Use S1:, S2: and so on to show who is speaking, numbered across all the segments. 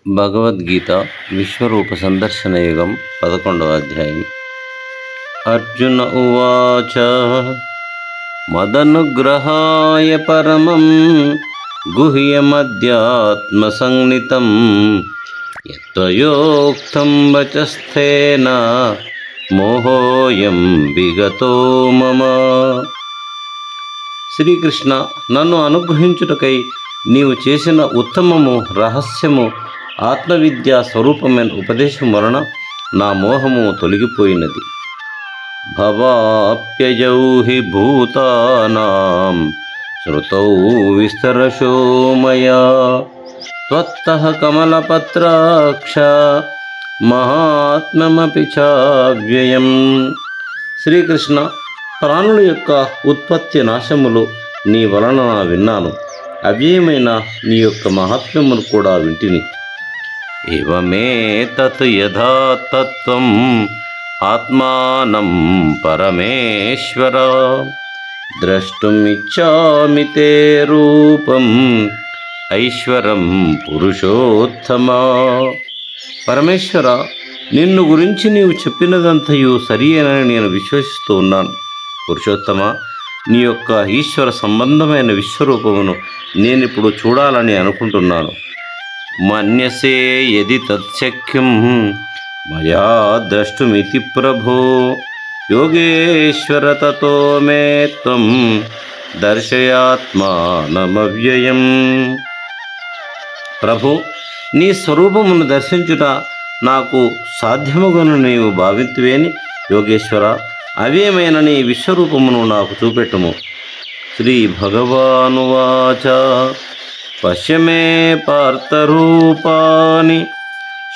S1: భగవద్గీత విశ్వరూప సందర్శన యుగం 11వ అధ్యాయం. అర్జున ఉవాచ మదనుగ్రహాయ పరమం గుహ్యమధ్యాత్మసంజ్ఞితం యత్వయోక్తం వచస్థేన మోహోయం విగతో మమ. శ్రీకృష్ణ, నన్ను అనుగ్రహించుటకై నీవు చేసిన ఉత్తమము రహస్యము ఆత్మవిద్యా స్వరూపమైన ఉపదేశం వలన నా మోహము తొలగిపోయినది. భవాప్యయౌ హి భూతానాం శ్రుతౌ విస్తరశో మయా త్వత్తః కమలపత్రాక్ష మహాత్మ్యమపి చావ్యయం. శ్రీకృష్ణ, ప్రాణుల యొక్క ఉత్పత్తి నాశములు నీ వలన విన్నాను. అవ్యయమైన నీ యొక్క మహాత్మ్యమును కూడా వింటిని. ఏవమేతత్ యథా తత్వం ఆత్మానం పరమేశ్వర ద్రష్టుమిచ్చామి తే రూపం ఐశ్వరం పురుషోత్తమ. పరమేశ్వర, నిన్ను గురించి నీవు చెప్పినదంతయు సరియనని నేను విశ్వసిస్తూ ఉన్నాను. పురుషోత్తమ, నీ యొక్క ఈశ్వర సంబంధమైన విశ్వరూపమును నేనిప్పుడు చూడాలని అనుకుంటున్నాను. మన్యసే యది తత్శక్యం మయా ద్రష్టుమితి ప్రభో యోగేశ్వర తతో మే త్వం దర్శయాత్మానమవ్యయం. ప్రభు, నీ స్వరూపమును దర్శించుట నాకు సాధ్యముగను నీవు భావింతువేని యోగేశ్వర, అవ్యయమైన నీ విశ్వరూపమును నాకు చూపెట్టుము. శ్రీ భగవానువాచ పశ్య మే పార్థరూపాని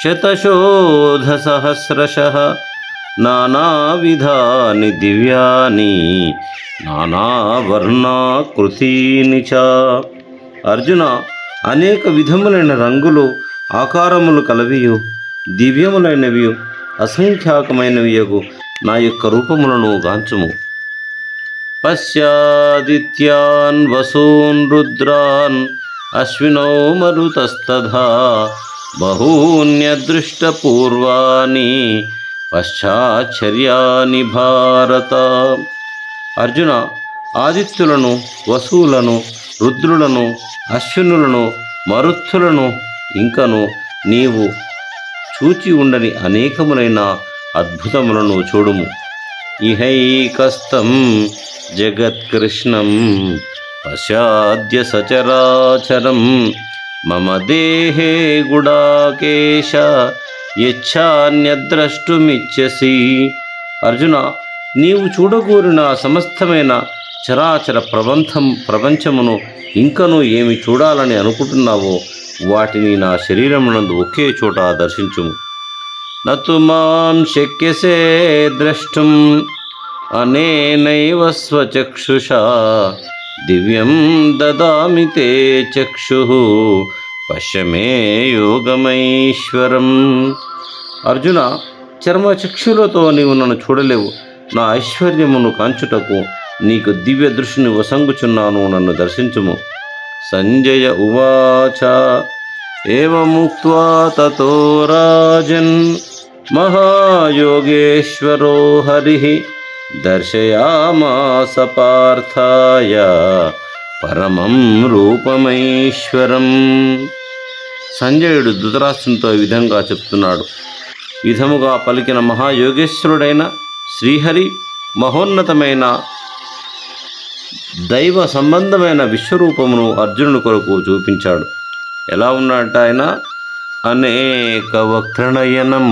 S1: శతశోధసహస్రశః నానావిధాని దివ్యాని నానావర్ణాకృతీని చ. అర్జున, అనేక విధములైన రంగులు ఆకారములు కలవియు దివ్యములైనవి అసంఖ్యాకమైనవియగు నా యొక్క రూపములను గాంచుము. పశ్యాదిత్యాన్ వసూన్ రుద్రాన్ అశ్వినౌ మరుతస్తథా బహూన్యదృష్టపూర్వాని పశ్చాశ్చర్యాని భారత. అర్జున, ఆదిత్యులను, వసువులను, రుద్రులను, అశ్వినులను, మరుత్తులను ఇంకను నీవు చూచి ఉండని అనేకములైన అద్భుతములను చూడుము. ఇహైకస్తం జగత్కృష్ణం పశ్చాద్య సచరాచరం మమ దేహే గుడాకేశ యచ్ఛాన్యద్రష్టుమిచ్చసి. అర్జున, నీవు చూడగోరిన సమస్తమైన చరాచర ప్రపంచమును ఇంకనూ ఏమి చూడాలని అనుకుంటున్నావో వాటిని నా శరీరమునందు ఒకే చోట దర్శించుము. నతు మాం శక్యసే ద్రష్టుం అనేనైవ స్వచక్షుషా దివ్యం దదామి తే చక్షుః పశ్య మే యోగమైశ్వరం. అర్జున, చర్మచక్షులతో నీవు నన్ను చూడలేవు. నా ఐశ్వర్యమును కాంచుటకు నీకు దివ్య దృష్టిని వసంగుచున్నాను, నన్ను దర్శించుము. సంజయ ఉవాచ ఏవముక్త్వా తతో రాజన్ మహాయోగేశ్వరో హరిః దర్శయామాస పార్థాయ పరమం రూపమైశ్వరం. సంజయుడు ధృతరాష్ట్రునితో ఈ విధంగా చెప్తున్నాడు. విధముగా పలికిన మహాయోగేశ్వరుడైన శ్రీహరి మహోన్నతమైన దైవ సంబంధమైన విశ్వరూపమును అర్జునుని కొరకు చూపించాడు. ఎలా ఉన్నట్టు ఆయన? అనేక వక్రనయనం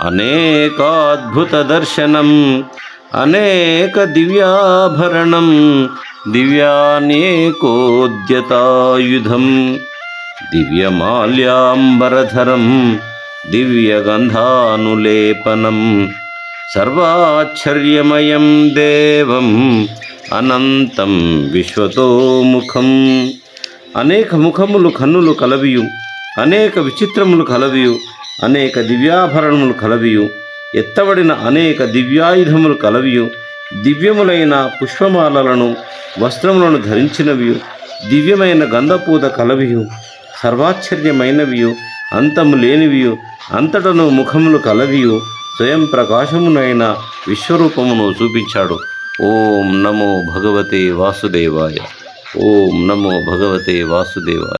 S1: అనేకాద్భుత దర్శనం అనేక దివ్యాభరణం దివ్యానేకోద్యతాయుధం దివ్యమాల్యాంబరధరం దివ్యగంధానులేపనం సర్వాశ్చర్యమయం దేవం అనంతం విశ్వతోముఖం. అనేక ముఖములు కన్నులు కలవియు అనేక విచిత్రములు కలవియు అనేక దివ్యాభరణములు కలవియు ఎత్తబడిన అనేక దివ్యాయుధములు కలవియు దివ్యములైన పుష్పమాలలను వస్త్రములను ధరించినవి దివ్యమైన గంధపూత కలవియు సర్వాశ్చర్యమైనవియు అంతము లేనివియు అంతటను ముఖములు కలవియు స్వయం ప్రకాశమునైన విశ్వరూపమును చూపించాడు. ఓం నమో భగవతే వాసుదేవాయ. ఓం నమో భగవతే వాసుదేవాయ.